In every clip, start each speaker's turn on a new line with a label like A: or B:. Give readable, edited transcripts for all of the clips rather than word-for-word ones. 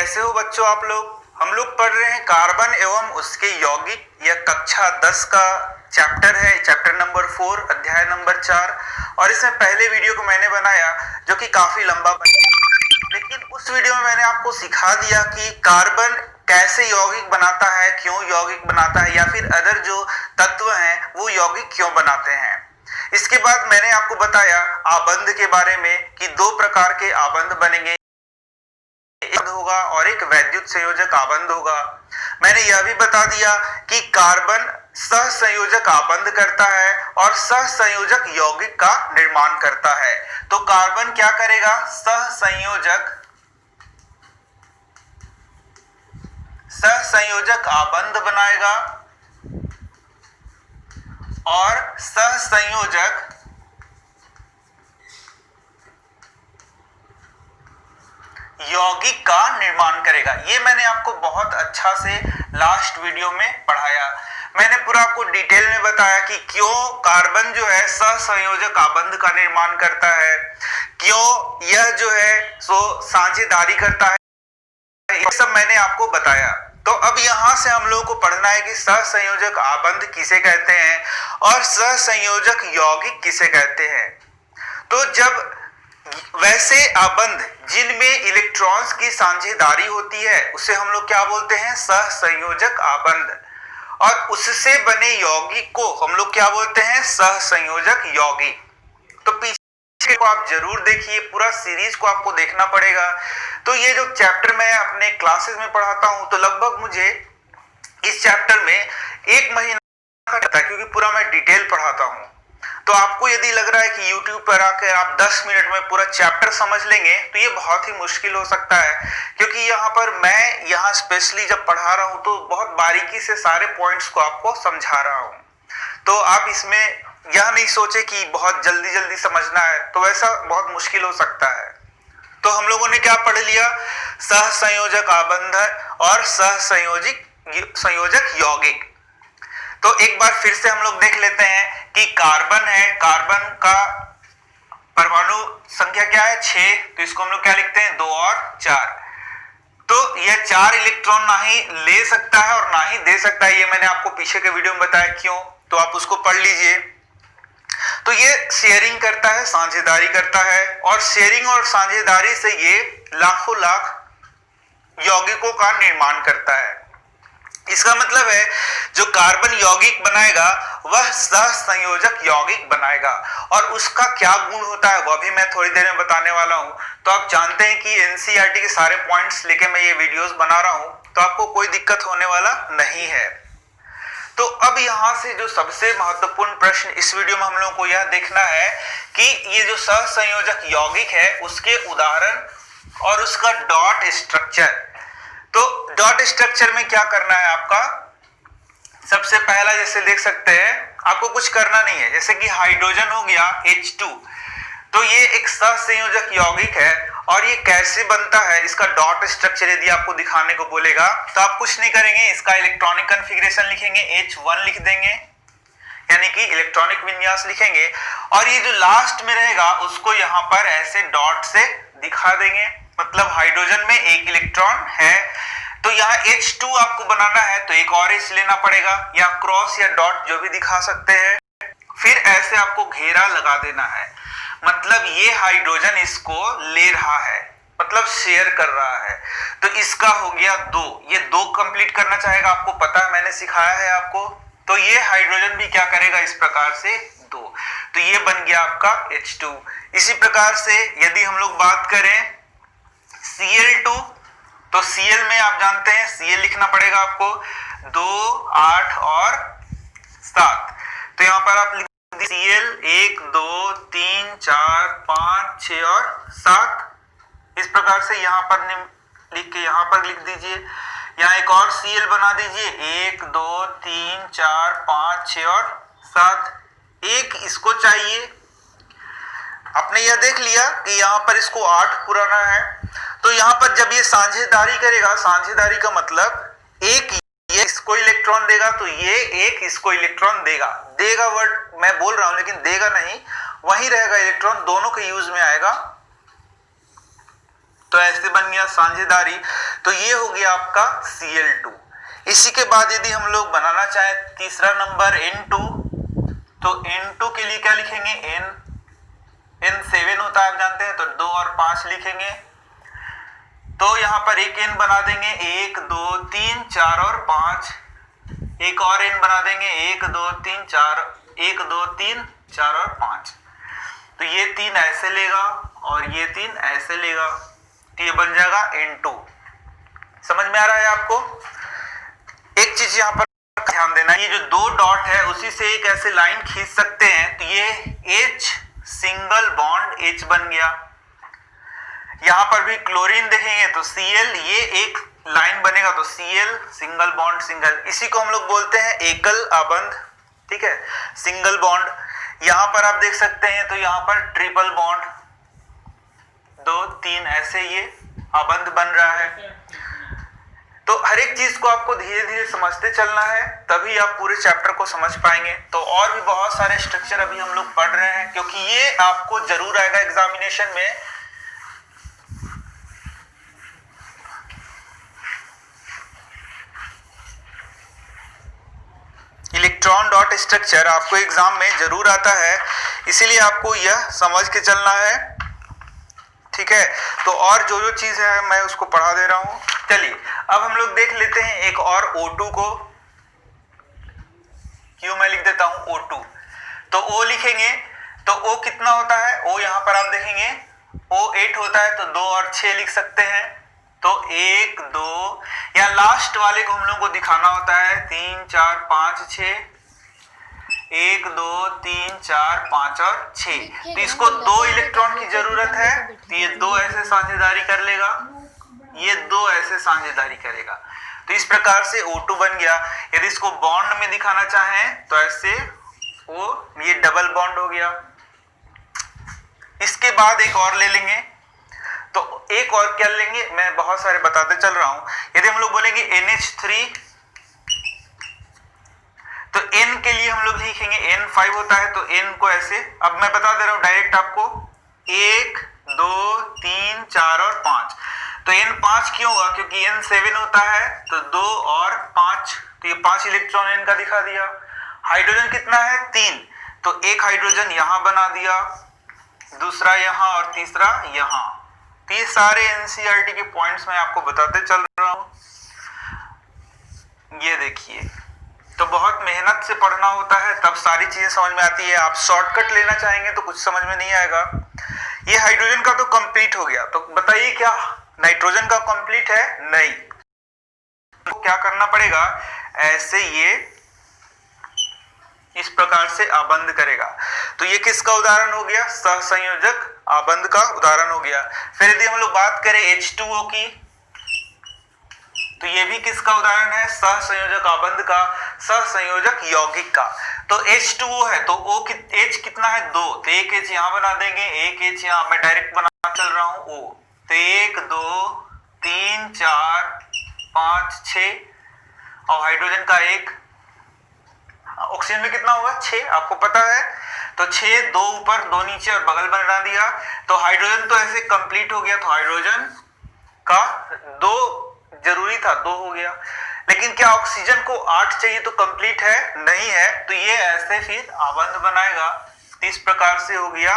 A: कैसे हो बच्चों आप लोग। हम लोग पढ़ रहे हैं कार्बन एवं उसके यौगिक, यह कक्षा 10 का चैप्टर है, चैप्टर नंबर 4, अध्याय नंबर 4। और इसमें पहले वीडियो को मैंने बनाया जो कि काफी लंबा बना, लेकिन उस वीडियो में मैंने आपको सिखा दिया कि कार्बन कैसे यौगिक बनाता है, क्यों यौगिक बनाता है, या फिर अदर जो तत्व हैं वो यौगिक क्यों बनाते हैं। इसके बाद मैंने आपको बताया आबंध के बारे में कि दो प्रकार के आबंध बनेंगे, होगा और एक वैद्युत संयोजक आबंध होगा। मैंने यह भी बता दिया कि कार्बन सहसंयोजक आबंध करता है और सहसंयोजक यौगिक का निर्माण करता है। तो कार्बन क्या करेगा, सहसंयोजक आबंध बनाएगा और सहसंयोजक यौगिक का निर्माण करेगा। ये मैंने आपको बहुत अच्छा से लास्ट वीडियो में पढ़ाया। मैंने पूरा आपको डिटेल में बताया कि क्यों कार्बन जो है सहसंयोजक आबंध का निर्माण करता है, क्यों यह जो है सो साझेदारी करता है, ये सब मैंने आपको बताया। तो अब यहां से हम लोगों को पढ़ना है कि सहसंयोजक आबंध किसे कहते हैं और सहसंयोजक यौगिक किसे कहते हैं। तो जब वैसे आबंध जिनमें इलेक्ट्रॉन्स की साझेदारी होती है उसे हम लोग क्या बोलते हैं, सहसंयोजक आबंध। और उससे बने यौगिक को हम लोग क्या बोलते हैं, सहसंयोजक यौगिक। तो पीछे को आप जरूर देखिए, पूरा सीरीज को आपको देखना पड़ेगा। तो ये जो चैप्टर मैं अपने क्लासेस में पढ़ाता हूं तो लगभग मुझे इस चैप्टर में 1 महीना लगता है, क्योंकि पूरा मैं डिटेल पढ़ाता हूं। तो आपको यदि लग रहा है कि YouTube पर आकर आप 10 मिनट में पूरा चैप्टर समझ लेंगे तो ये बहुत ही मुश्किल हो सकता है, क्योंकि यहाँ पर मैं यहाँ स्पेशली जब पढ़ा रहा हूँ तो बहुत बारीकी से सारे पॉइंट्स को आपको समझा रहा हूँ। तो आप इसमें यह नहीं सोचे कि बहुत जल्दी जल्दी समझना है, तो वैसा बहुत मुश्किल हो सकता है। तो हम लोगों ने क्या पढ़ लिया, सहसंयोजक आबंध और सहसंयोजक यौगिक। तो एक बार फिर से हम लोग देख लेते हैं कि कार्बन है, कार्बन का परमाणु संख्या क्या है, 6। तो इसको हम लोग क्या लिखते हैं, 2 और 4। तो यह 4 इलेक्ट्रॉन ना ही ले सकता है और ना ही दे सकता है, ये मैंने आपको पीछे के वीडियो में बताया क्यों, तो आप उसको पढ़ लीजिए। तो ये शेयरिंग करता है, साझेदारी करता है, और शेयरिंग और साझेदारी से ये लाखों लाख यौगिकों का निर्माण करता है। इसका मतलब है जो कार्बन यौगिक बनाएगा वह सहसंयोजक यौगिक बनाएगा, और उसका क्या गुण होता है वह भी मैं थोड़ी देर में बताने वाला हूं। तो आप जानते हैं कि एनसीईआरटी के सारे पॉइंट्स लेके मैं ये वीडियोस बना रहा हूं, तो आपको कोई दिक्कत होने वाला नहीं है। तो अब यहां से जो सबसे महत्वपूर्ण प्रश्न इस वीडियो में हम लोगों को यह देखना है कि ये जो सहसंयोजक यौगिक है उसके उदाहरण और उसका डॉट स्ट्रक्चर। तो डॉट स्ट्रक्चर में क्या करना है आपका, सबसे पहला जैसे देख सकते हैं, आपको कुछ करना नहीं है, जैसे कि हाइड्रोजन हो गया H2, तो ये एक सहसंयोजक यौगिक है। और ये कैसे बनता है, इसका डॉट स्ट्रक्चर यदि आपको दिखाने को बोलेगा तो आप कुछ नहीं करेंगे, इसका इलेक्ट्रॉनिक कॉन्फ़िगरेशन लिखेंगे, H1 लिख देंगे, यानी कि इलेक्ट्रॉनिक विन्यास लिखेंगे, और ये जो लास्ट में रहेगा उसको यहाँ पर ऐसे डॉट से दिखा देंगे, मतलब हाइड्रोजन में एक इलेक्ट्रॉन है। तो यहाँ H2 आपको बनाना है तो एक और H लेना पड़ेगा, या क्रॉस या डॉट जो भी दिखा सकते हैं। फिर ऐसे आपको घेरा लगा देना है, मतलब ये हाइड्रोजन इसको ले रहा है, मतलब शेयर कर रहा है। तो इसका हो गया 2, ये 2 कंप्लीट करना चाहेगा, आपको पता है मैंने सिखाया है आपको। तो ये हाइड्रोजन भी क्या करेगा, इस प्रकार से 2, तो ये बन गया आपका H2। इसी प्रकार से यदि हम लोग बात करें Cl2, तो Cl में आप जानते हैं Cl लिखना पड़ेगा आपको 2, 8 और 7। तो यहां पर आप लिख दीजिए Cl 1, 2, 3, 4, 5, 6 और 7। इस प्रकार से यहां पर लिख के यहां पर लिख दीजिए। यहाँ एक और Cl बना दीजिए, 1, 2, 3, 4, 5, 6 और 7। एक इसको चाहिए, आपने यह देख लिया कि यहाँ पर इसको 8 पुराना है। तो यहाँ पर जब ये साझेदारी करेगा, साझेदारी का मतलब एक ये इसको इलेक्ट्रॉन देगा तो ये एक इसको इलेक्ट्रॉन देगा, देगा वर्ड मैं बोल रहा हूं लेकिन देगा नहीं, वहीं रहेगा इलेक्ट्रॉन, दोनों के यूज में आएगा। तो ऐसे बन गया साझेदारी। तो ये हो गया आपका Cl2। इसी के बाद यदि हम लोग बनाना चाहें तीसरा नंबर N2, तो N2 के लिए क्या लिखेंगे, N7 होता है आप जानते हैं, तो 2 और 5 लिखेंगे। तो यहाँ पर एक N बना देंगे, 1 2 3 4 और 5। एक और N बना देंगे, 1 2 3 4, 1 2 3 4 और 5। तो ये 3 ऐसे लेगा और ये 3 ऐसे लेगा, तो ये बन जाएगा N2। समझ में आ रहा है आपको? एक चीज यहाँ पर ध्यान देना, ये जो 2 डॉट है उसी से एक ऐसे लाइन खींच सकते हैं, तो ये H सिंगल बॉन्ड H बन गया। यहां पर भी क्लोरीन देखेंगे तो Cl, ये एक लाइन बनेगा, तो Cl सिंगल बॉन्ड सिंगल, इसी को हम लोग बोलते हैं एकल आबंध। ठीक है, सिंगल बॉन्ड। यहां पर आप देख सकते हैं, तो यहां पर ट्रिपल बॉन्ड, 2 3 ऐसे ये आबंध बन रहा है। तो हर एक चीज को आपको धीरे धीरे समझते चलना है, तभी आप पूरे चैप्टर को समझ पाएंगे। तो और भी बहुत सारे स्ट्रक्चर अभी हम लोग पढ़ रहे हैं, क्योंकि ये आपको जरूर आएगा एग्जामिनेशन में। इलेक्ट्रॉन डॉट स्ट्रक्चर आपको एग्जाम में जरूर आता है, इसीलिए आपको यह समझ के चलना है। ठीक है, तो और जो जो चीज है मैं उसको पढ़ा दे रहा हूं। चलिए अब हम लोग देख लेते हैं एक और O2 को। क्यों मैं लिख देता हूं O2, तो O लिखेंगे, तो O कितना होता है, O यहां पर आप देखेंगे O 8 होता है, तो 2 और 6 लिख सकते हैं। तो 1 2, या लास्ट वाले को हम लोग को दिखाना होता है 3 4 5 6, 1 2 3 4 5 और 6। तो इसको 2 इलेक्ट्रॉन की जरूरत है, तो ये 2 ऐसे साझेदारी कर लेगा, ये 2 ऐसे साझेदारी करेगा। तो इस प्रकार से O2 बन गया। यदि इसको बॉन्ड में दिखाना चाहें तो ऐसे ये डबल बॉन्ड हो गया। इसके बाद एक और ले लेंगे, तो एक और क्या लेंगे, मैं बहुत सारे बताते चल रहा हूं। यदि हम लोग बोलेंगे NH3, तो N के लिए हम लोग लिखेंगे N5 होता है, तो N को ऐसे, अब मैं बता दे रहा हूं डायरेक्ट आपको, 1 2 3 4 और 5। तो N5 क्यों हुआ, क्योंकि N7 होता है, तो 2 और 5, तो ये 5 इलेक्ट्रॉन N का दिखा दिया। हाइड्रोजन कितना है, 3, तो एक हाइड्रोजन यहां बना दिया, दूसरा यहां और तीसरा यहां। तो ये सारे NCERT के पॉइंट्स मैं आपको बताते चल रहा हूं। ये देखिए, तो बहुत मेहनत से पढ़ना होता है, तब सारी चीजें समझ में आती है। आप शॉर्टकट लेना चाहेंगे तो कुछ समझ में नहीं आएगा। ये हाइड्रोजन का तो कंप्लीट हो गया, तो बताइए क्या नाइट्रोजन का कंप्लीट है, नहीं। तो क्या करना पड़ेगा, ऐसे ये इस प्रकार से आबंध करेगा। तो ये किसका उदाहरण हो गया, सहसंयोजक आबंध का उदाहरण हो गया। फिर यदि हम लोग बात करें H2O की, तो ये भी किसका उदाहरण है, सहसंयोजक आबंध का, सहसंयोजक यौगिक का। तो H2O है, तो H कितना है, 2, तो एक H यहां बना देंगे, एक H यहां, मैं डायरेक्ट बना चल रहा हूं O। तो 1 2 3 4 5 6, और हाइड्रोजन का 1, ऑक्सीजन में कितना होगा, 6, आपको पता है। तो 6, 2 ऊपर 2 नीचे और बगल बना दिया, तो हाइड्रोजन तो ऐसे कंप्लीट हो गया। तो हाइड्रोजन का 2 जरूरी था, 2 हो गया। लेकिन क्या ऑक्सीजन को 8 चाहिए तो कंप्लीट है, नहीं है, तो ये ऐसे फिर आबंध बनाएगा। इस प्रकार से हो गया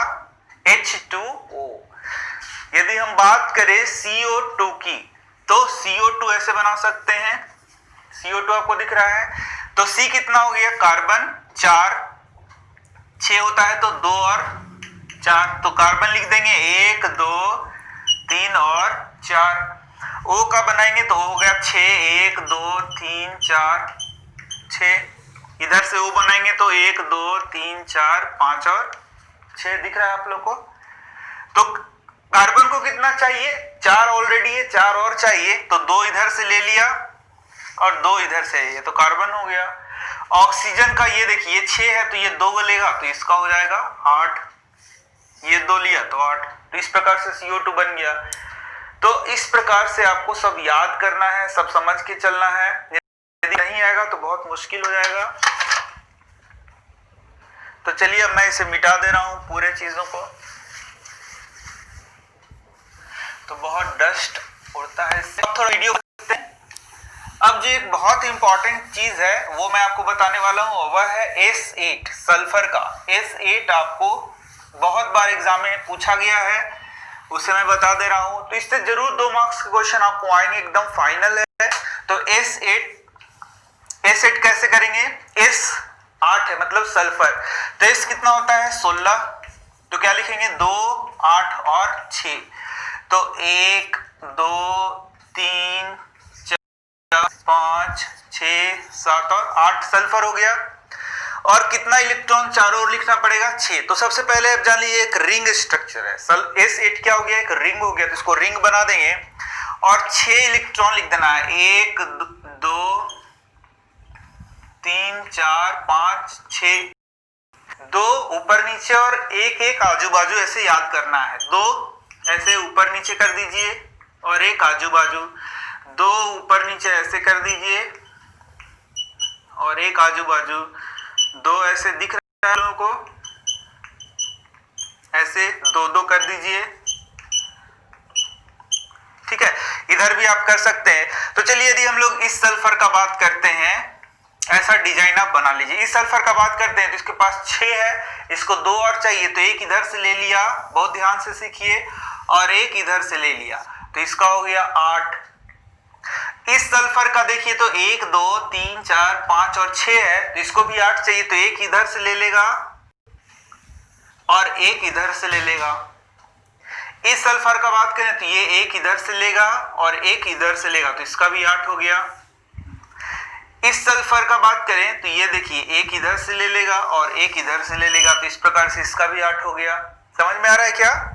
A: H2O। यदि हम बात करें CO2 की, तो CO2 ऐसे बना सकते हैं, CO2 आपको दिख रहा है, तो C कितना हो गया, कार्बन 4, 6 होता है, तो 2 और 4, तो कार्बन लिख देंगे 1 2 3 और 4। O का बनाएंगे तो हो गया 6, 1 2 3 4 6, इधर से O बनाएंगे तो 1 2 3 4 5 और 6, दिख रहा है आप लोग को। तो कार्बन को कितना चाहिए, 4 ऑलरेडी है, 4 और चाहिए, तो 2 इधर से ले लिया और 2 इधर से, ये तो कार्बन हो गया। ऑक्सीजन का ये देखिए 6 है, तो ये 2 लेगा, तो इसका हो जाएगा 8, ये 2 लिया तो 8, तो इस प्रकार से CO2 बन गया। तो इस प्रकार से आपको सब याद करना है, सब समझ के चलना है, यदि नहीं आएगा तो बहुत मुश्किल हो जाएगा। तो चलिए अब मैं इसे मिटा दे रहा हूं पूरे चीजों को। तो बहुत बहुत डस्ट उड़ता है इससे। अब थोड़ा वीडियो करते हैं। अब जो एक बहुत इंपॉर्टेंट चीज है वो मैं आपको बताने वाला हूँ, वह है S8 सल्फर का। S8 आपको बहुत बार एग्जाम में पूछा गया है, उसे मैं बता दे रहा हूं। तो इससे जरूर 2 मार्क्स के क्वेश्चन आपको आएंगे, एकदम फाइनल है। तो S8 कैसे करेंगे? S8 है मतलब सल्फर, तो S कितना होता है 16, तो क्या लिखेंगे 2, 8 और 6। तो 1 2 3 4 5 6 7 और 8 सल्फर हो गया। और कितना इलेक्ट्रॉन चारों ओर लिखना पड़ेगा? 6। तो सबसे पहले आप जान लीजिए एक रिंग स्ट्रक्चर है। S8 क्या हो गया? एक रिंग हो गया, तो इसको रिंग बना देंगे और 6 इलेक्ट्रॉन लिख देना है। 1 2 3 4 5 6, 2 ऊपर नीचे और एक एक आजू बाजू ऐसे याद करना है। 2 ऐसे ऊपर नीचे कर दीजिए और एक आजू बाजू, 2 ऊपर नीचे ऐसे कर दीजिए और एक आजू बाजू, 2 ऐसे दिख रहा है लोगों को, ऐसे 2 कर दीजिए। ठीक है, इधर भी आप कर सकते हैं। तो चलिए यदि हम लोग इस सल्फर का बात करते हैं, ऐसा डिजाइन आप बना लीजिए। इस सल्फर का बात करते हैं तो इसके पास 6 है, इसको 2 और चाहिए, तो एक इधर से ले लिया, बहुत ध्यान से सीखिए, और एक इधर से ले लिया, तो इसका हो गया 8। इस सल्फर का देखिए तो 1 2 3 4 5 और 6 है, तो इसको भी 8 चाहिए, तो एक इधर से ले लेगा और एक इधर से ले लेगा। इस सल्फर का बात करें तो ये एक इधर से लेगा और एक इधर से लेगा, तो इसका भी 8 हो गया। इस सल्फर का बात करें तो ये देखिए एक इधर से ले लेगा और एक इधर से ले लेगा, तो इस प्रकार से इसका भी 8 हो गया। समझ में आ रहा है क्या?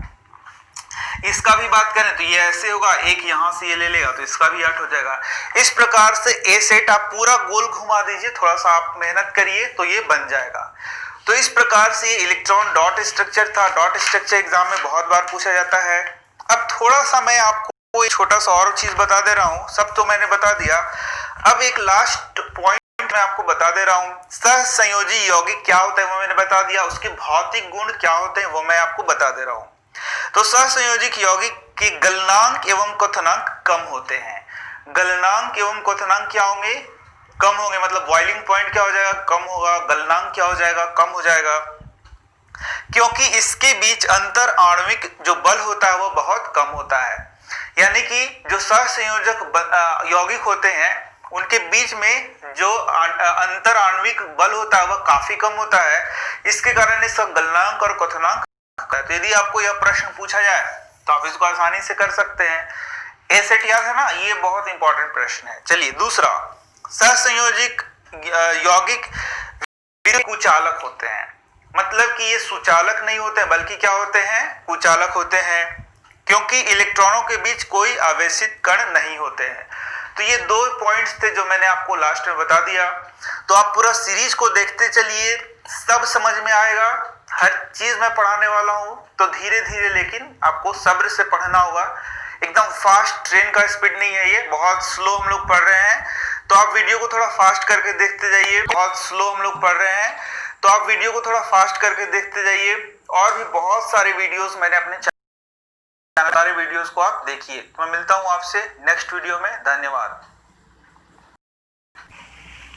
A: इसका भी बात करें तो ये ऐसे होगा, एक यहां से ये ले लेगा, तो इसका भी 8 हो जाएगा। इस प्रकार से S8 आप पूरा गोल घुमा दीजिए, थोड़ा सा आप मेहनत करिए तो ये बन जाएगा। तो इस प्रकार से इलेक्ट्रॉन डॉट स्ट्रक्चर था। डॉट स्ट्रक्चर एग्जाम में बहुत बार पूछा जाता है। अब थोड़ा सा मैं आपको एक छोटा सा और चीज बता दे रहा हूं, सब तो मैंने बता दिया। अब एक लास्ट पॉइंट मैं आपको बता दे रहा हूं, सहसंयोजी यौगिक क्या होता है वो मैंने बता दिया, उसके भौतिक गुण क्या होते हैं वो मैं आपको बता दे रहा हूं। तो सहसंयोजिक यौगिक के गलनांक एवं क्वथनांक कम होते हैं। गलनांक एवं क्वथनांक क्या होंगे? कम होंगे, मतलब बॉइलिंग पॉइंट क्या हो जाएगा? कम होगा। गलनांक क्या हो जाएगा? कम हो जाएगा, क्योंकि इसके बीच अंतर आणविक जो बल होता है वो बहुत कम होता है। यानी कि जो सहसंयोजक यौगिक होते हैं उनके बीच में जो अंतर आणविक बल होता है वह काफी कम होता है। इसके कारण इसका गलनांक और क्वथनांक। तो यदि आपको यह प्रश्न पूछा जाए तो आप इसको आसानी से कर सकते हैं। S8 याद है ना, ये बहुत इंपॉर्टेंट प्रश्न है। चलिए दूसरा, सहसंयोजिक यौगिक कुचालक होते हैं, मतलब कि ये सुचालक नहीं होते हैं बल्कि क्या होते हैं? कुचालक होते हैं, क्योंकि इलेक्ट्रॉनों के बीच कोई आवेशित कण नहीं होते हैं। तो ये 2 पॉइंट्स थे जो मैंने आपको लास्ट में बता दिया। तो आप पूरा सीरीज को देखते चलिए, सब समझ में आएगा। हर चीज मैं पढ़ाने वाला हूं, तो धीरे धीरे लेकिन आपको सब्र से पढ़ना होगा। एकदम फास्ट ट्रेन का स्पीड नहीं है, ये बहुत स्लो हम लोग पढ़ रहे हैं। तो आप वीडियो को थोड़ा फास्ट करके देखते जाइए। बहुत स्लो हम लोग पढ़ रहे हैं, तो आप वीडियो को थोड़ा फास्ट करके देखते जाइए। और भी बहुत सारे वीडियोस मैंने अपने चैनल, सारे वीडियोस को आप देखिए। तो मैं मिलता हूं आपसे नेक्स्ट वीडियो में। धन्यवाद।